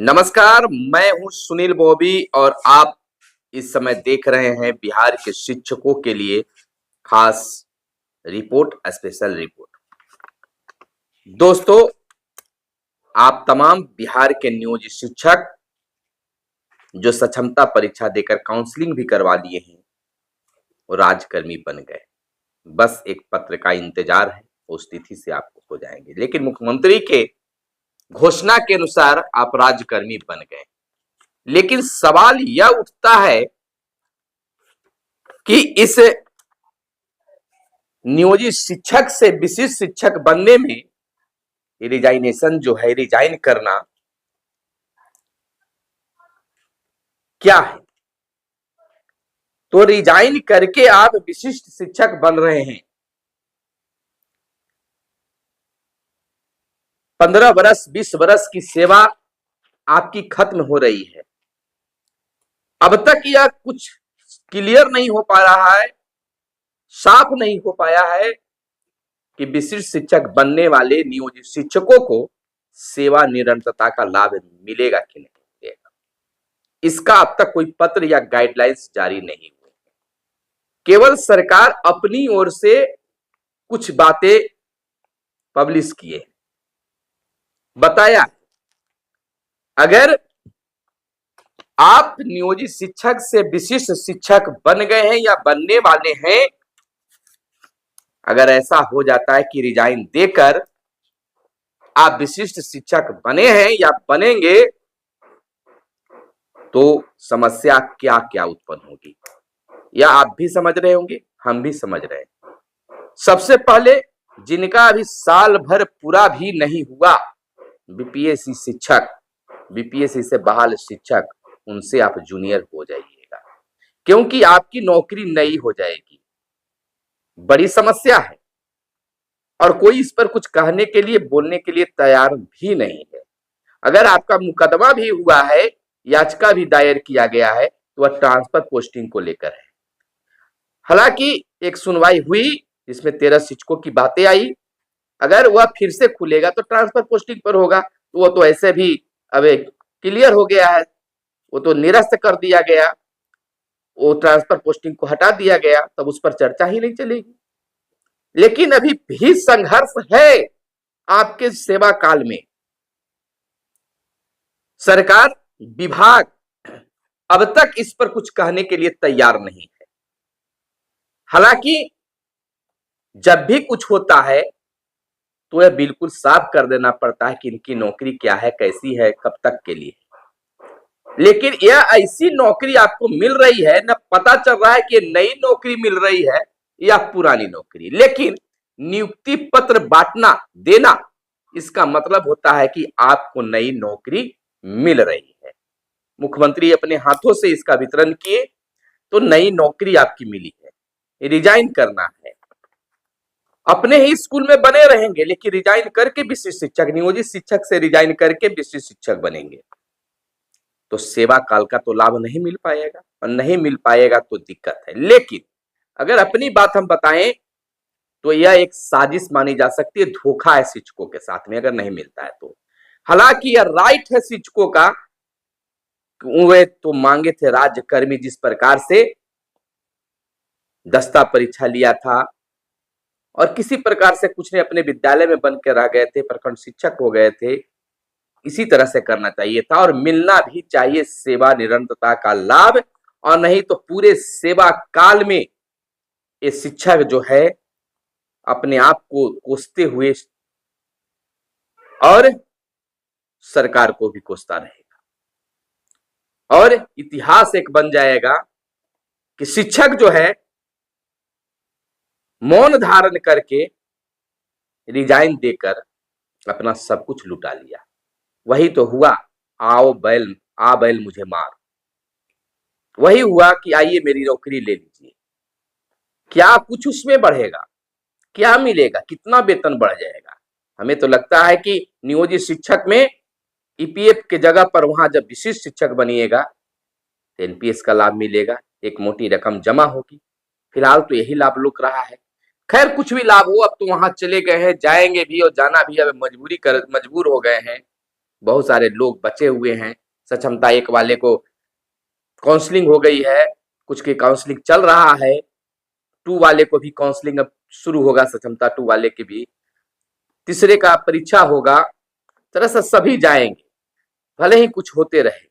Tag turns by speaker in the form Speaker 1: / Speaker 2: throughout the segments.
Speaker 1: नमस्कार, मैं हूं सुनील बॉबी और आप इस समय देख रहे हैं बिहार के शिक्षकों के लिए खास रिपोर्ट, स्पेशल रिपोर्ट। दोस्तों, आप तमाम बिहार के नियोजित शिक्षक जो सक्षमता परीक्षा देकर काउंसलिंग भी करवा लिए हैं, वो राजकर्मी बन गए। बस एक पत्र का इंतजार है, उस तिथि से आपको हो जाएंगे। लेकिन मुख्यमंत्री के घोषणा के अनुसार आप राजकर्मी बन गए। लेकिन सवाल यह उठता है कि इस नियोजित शिक्षक से विशिष्ट शिक्षक बनने में रिजाइनेशन जो है, रिजाइन करना क्या है? तो रिजाइन करके आप विशिष्ट शिक्षक बन रहे हैं। 15 वर्ष 20 वर्ष की सेवा आपकी खत्म हो रही है। अब तक यह कुछ क्लियर नहीं हो पा रहा है, साफ नहीं हो पाया है कि विशिष्ट शिक्षक बनने वाले नियोजित शिक्षकों को सेवा निरंतरता का लाभ मिलेगा कि नहीं मिलेगा। इसका अब तक कोई पत्र या गाइडलाइंस जारी नहीं हुए। केवल सरकार अपनी ओर से कुछ बातें पब्लिश किए, बताया अगर आप नियोजित शिक्षक से विशिष्ट शिक्षक बन गए हैं या बनने वाले हैं, अगर ऐसा हो जाता है कि रिजाइन देकर आप विशिष्ट शिक्षक बने हैं या बनेंगे, तो समस्या क्या क्या उत्पन्न होगी, या आप भी समझ रहे होंगे, हम भी समझ रहे हैं। सबसे पहले, जिनका अभी साल भर पूरा भी नहीं हुआ बीपीएससी शिक्षक, बीपीएससी से बहाल शिक्षक, उनसे आप जूनियर हो जाइएगा, क्योंकि आपकी नौकरी नई हो जाएगी। बड़ी समस्या है और कोई इस पर कुछ कहने के लिए, बोलने के लिए तैयार भी नहीं है। अगर आपका मुकदमा भी हुआ है, याचिका भी दायर किया गया है, तो वह ट्रांसफर पोस्टिंग को लेकर है। हालांकि एक सुनवाई हुई जिसमें 13 शिक्षकों की बातें आई। अगर वह फिर से खुलेगा तो ट्रांसफर पोस्टिंग पर होगा, तो वो तो ऐसे भी अब क्लियर हो गया है, वो तो निरस्त कर दिया गया, वो ट्रांसफर पोस्टिंग को हटा दिया गया, तब उस पर चर्चा ही नहीं चलेगी। लेकिन अभी भी संघर्ष है आपके सेवा काल में। सरकार, विभाग अब तक इस पर कुछ कहने के लिए तैयार नहीं है। हालांकि जब भी कुछ होता है तो यह बिल्कुल साफ कर देना पड़ता है कि इनकी नौकरी क्या है, कैसी है, कब तक के लिए। लेकिन यह ऐसी नौकरी आपको मिल रही है, न पता चल रहा है कि नई नौकरी मिल रही है या पुरानी नौकरी। लेकिन नियुक्ति पत्र बांटना, देना, इसका मतलब होता है कि आपको नई नौकरी मिल रही है। मुख्यमंत्री अपने हाथों से इसका वितरण किए, तो नई नौकरी आपकी मिली है। रिजाइन करना है, अपने ही स्कूल में बने रहेंगे, लेकिन रिजाइन करके विशिष्ट शिक्षक, नियोजित शिक्षक से रिजाइन करके विशिष्ट शिक्षक बनेंगे, तो सेवा काल का तो लाभ नहीं मिल पाएगा, और नहीं मिल पाएगा तो दिक्कत है। लेकिन अगर अपनी बात हम बताएं तो यह एक साजिश मानी जा सकती है, धोखा है शिक्षकों के साथ में अगर नहीं मिलता है तो। हालांकि यह राइट है शिक्षकों का, वे तो मांगे थे राज्यकर्मी, जिस प्रकार से दस्ता परीक्षा लिया था और किसी प्रकार से कुछ ने अपने विद्यालय में बन के रह गए थे, प्रखंड शिक्षक हो गए थे, इसी तरह से करना चाहिए था और मिलना भी चाहिए सेवा निरंतरता का लाभ। और नहीं तो पूरे सेवा काल में ये शिक्षक जो है अपने आप को कोसते हुए और सरकार को भी कोसता रहेगा, और इतिहास एक बन जाएगा कि शिक्षक जो है मौन धारण करके रिजाइन देकर अपना सब कुछ लुटा लिया। वही तो हुआ, आओ बैल, आ बैल मुझे मार। वही हुआ कि आइए मेरी नौकरी ले लीजिए। क्या कुछ उसमें बढ़ेगा? क्या मिलेगा? कितना वेतन बढ़ जाएगा? हमें तो लगता है कि नियोजित शिक्षक में ईपीएफ के जगह पर वहां जब विशिष्ट शिक्षक बनिएगा तो एनपीएस का लाभ मिलेगा, एक मोटी रकम जमा होगी। फिलहाल तो यही लाभ लुक रहा है। खैर, कुछ भी लाभ हो, अब तो वहां चले गए हैं, जाएंगे भी और जाना भी अब मजबूर हो गए हैं। बहुत सारे लोग बचे हुए हैं। सक्षमता 1 वाले को काउंसलिंग हो गई है, कुछ की काउंसलिंग चल रहा है, 2 वाले को भी काउंसलिंग अब शुरू होगा, सक्षमता 2 वाले की भी, तीसरे का परीक्षा होगा। तरह से सभी जाएंगे, भले ही कुछ होते रहे,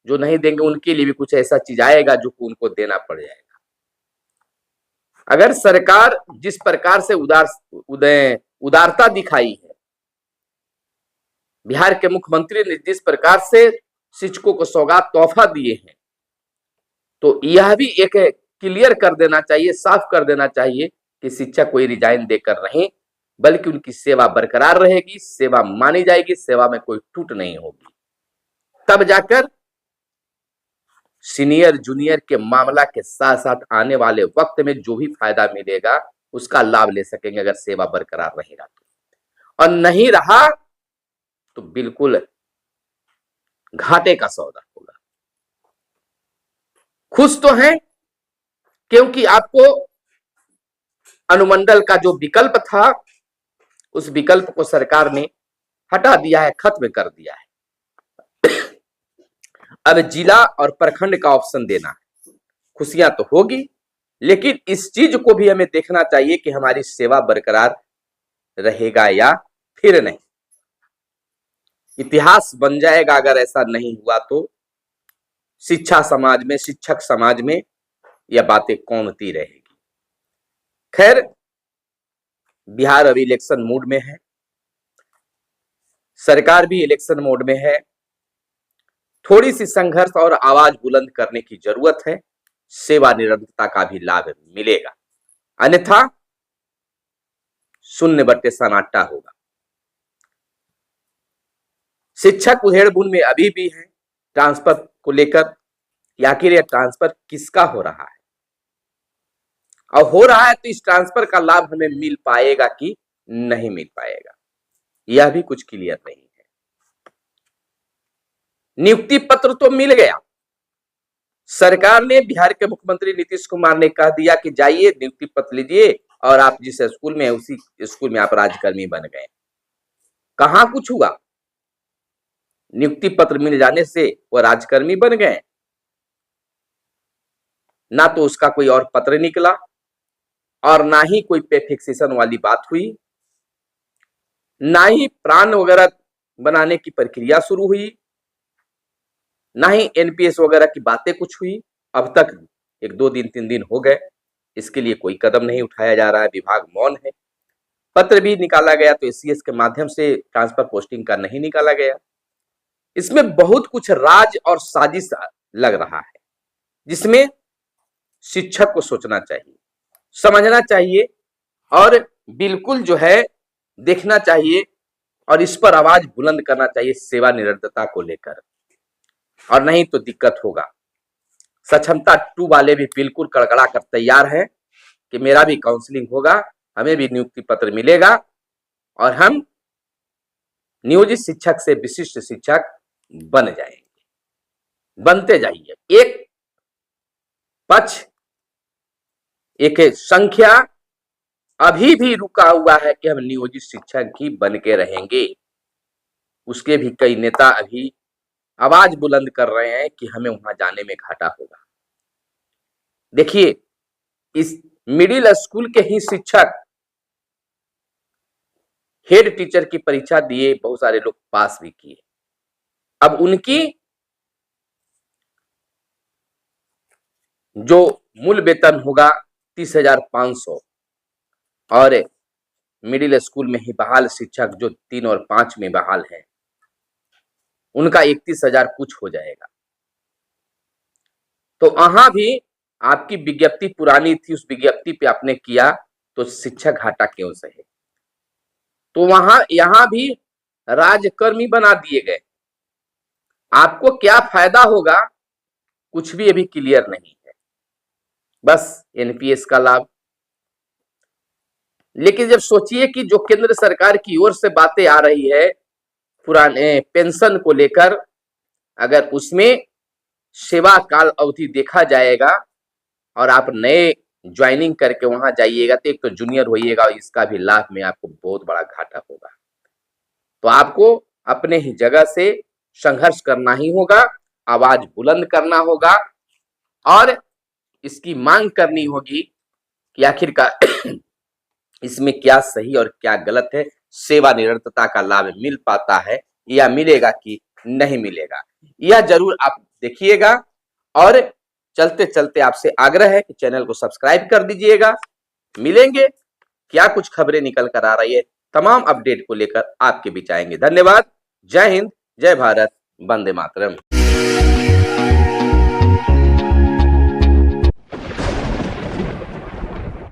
Speaker 1: जो नहीं देंगे उनके लिए भी कुछ ऐसा चीज आएगा जो उनको देना पड़ जाएगा। अगर सरकार जिस प्रकार से उदारता दिखाई है, बिहार के मुख्यमंत्री ने जिस प्रकार से शिक्षकों को सौगात तोहफा दिए हैं, तो यह भी एक क्लियर कर देना चाहिए, साफ कर देना चाहिए कि शिक्षक कोई रिजाइन देकर नहीं, बल्कि उनकी सेवा बरकरार रहेगी, सेवा मानी जाएगी, सेवा में कोई टूट नहीं होगी। तब जाकर सीनियर जूनियर के मामला के साथ साथ आने वाले वक्त में जो भी फायदा मिलेगा उसका लाभ ले सकेंगे, अगर सेवा बरकरार रहेगा तो। और नहीं रहा तो बिल्कुल घाटे का सौदा होगा। खुश तो हैं क्योंकि आपको अनुमंडल का जो विकल्प था उस विकल्प को सरकार ने हटा दिया है, खत्म कर दिया है। अब जिला और प्रखंड का ऑप्शन देना है। खुशियां तो होगी, लेकिन इस चीज को भी हमें देखना चाहिए कि हमारी सेवा बरकरार रहेगा या फिर नहीं। इतिहास बन जाएगा अगर ऐसा नहीं हुआ तो। शिक्षा समाज में, शिक्षक समाज में यह बातें कौमती रहेगी। खैर, बिहार अभी इलेक्शन मूड में है, सरकार भी इलेक्शन मोड में है। थोड़ी सी संघर्ष और आवाज बुलंद करने की जरूरत है, सेवानिरंतरता का भी लाभ मिलेगा, अन्यथा शून्य बट्टे सन्नाटा होगा। शिक्षक उधेड़बुन में अभी भी है ट्रांसफर को लेकर कि आखिर यह ट्रांसफर किसका हो रहा है, और हो रहा है तो इस ट्रांसफर का लाभ हमें मिल पाएगा कि नहीं मिल पाएगा, यह भी कुछ क्लियर नहीं है। नियुक्ति पत्र तो मिल गया, सरकार ने, बिहार के मुख्यमंत्री नीतीश कुमार ने कह दिया कि जाइए नियुक्ति पत्र लीजिए और आप जिस स्कूल में है उसी स्कूल में आप राजकर्मी बन गए। कहां कुछ हुआ, नियुक्ति पत्र मिल जाने से वो राजकर्मी बन गए? ना तो उसका कोई और पत्र निकला और ना ही कोई पे फिक्सेशन वाली बात हुई, ना ही प्राण वगैरह बनाने की प्रक्रिया शुरू हुई, ना ही एनपीएस वगैरह की बातें कुछ हुई। अब तक 1-2 दिन 3 दिन हो गए, इसके लिए कोई कदम नहीं उठाया जा रहा है, विभाग मौन है। पत्र भी निकाला गया तो एससीएस के माध्यम से ट्रांसफर पोस्टिंग का नहीं निकाला गया। इसमें बहुत कुछ राज और साजिश लग रहा है, जिसमें शिक्षक को सोचना चाहिए, समझना चाहिए और बिल्कुल जो है देखना चाहिए और इस पर आवाज बुलंद करना चाहिए सेवा निरंतरता को लेकर, और नहीं तो दिक्कत होगा। सक्षमता 2 वाले भी बिल्कुल कड़कड़ा कर तैयार हैं कि मेरा भी काउंसलिंग होगा, हमें भी नियुक्ति पत्र मिलेगा और हम नियोजित शिक्षक से विशिष्ट शिक्षक बन जाएंगे। बनते जाइए। एक पक्ष, एक संख्या अभी भी रुका हुआ है कि हम नियोजित शिक्षक ही बन के रहेंगे, उसके भी कई नेता अभी आवाज बुलंद कर रहे हैं कि हमें वहां जाने में घाटा होगा। देखिए, इस मिडिल स्कूल के ही शिक्षक हेड टीचर की परीक्षा दिए, बहुत सारे लोग पास भी किए। अब उनकी जो मूल वेतन होगा 30,500 और मिडिल स्कूल में ही बहाल शिक्षक जो 3 और 5 में बहाल है उनका 31,000 कुछ हो जाएगा। तो वहां भी आपकी विज्ञप्ति पुरानी थी, उस विज्ञप्ति पे आपने किया तो शिक्षक घाटा क्यों सहे? तो वहां यहां भी राजकर्मी बना दिए गए। आपको क्या फायदा होगा कुछ भी अभी क्लियर नहीं है, बस एनपीएस का लाभ। लेकिन जब सोचिए कि जो केंद्र सरकार की ओर से बातें आ रही है पुराने पेंशन को लेकर, अगर उसमें सेवा काल अवधि देखा जाएगा और आप नए ज्वाइनिंग करके वहां जाइएगा तो एक तो जूनियर होइएगा और इसका भी लाभ में आपको बहुत बड़ा घाटा होगा। तो आपको अपने ही जगह से संघर्ष करना ही होगा, आवाज बुलंद करना होगा और इसकी मांग करनी होगी कि आखिरकार इसमें क्या सही और क्या गलत है, सेवानिरतता का लाभ मिल पाता है या मिलेगा कि नहीं मिलेगा, यह जरूर आप देखिएगा। और चलते चलते आपसे आग्रह है कि चैनल को सब्सक्राइब कर दीजिएगा। मिलेंगे, क्या कुछ खबरें निकल कर आ रही है, तमाम अपडेट को लेकर आपके बीच आएंगे। धन्यवाद। जय हिंद, जय भारत, वंदे मातरम।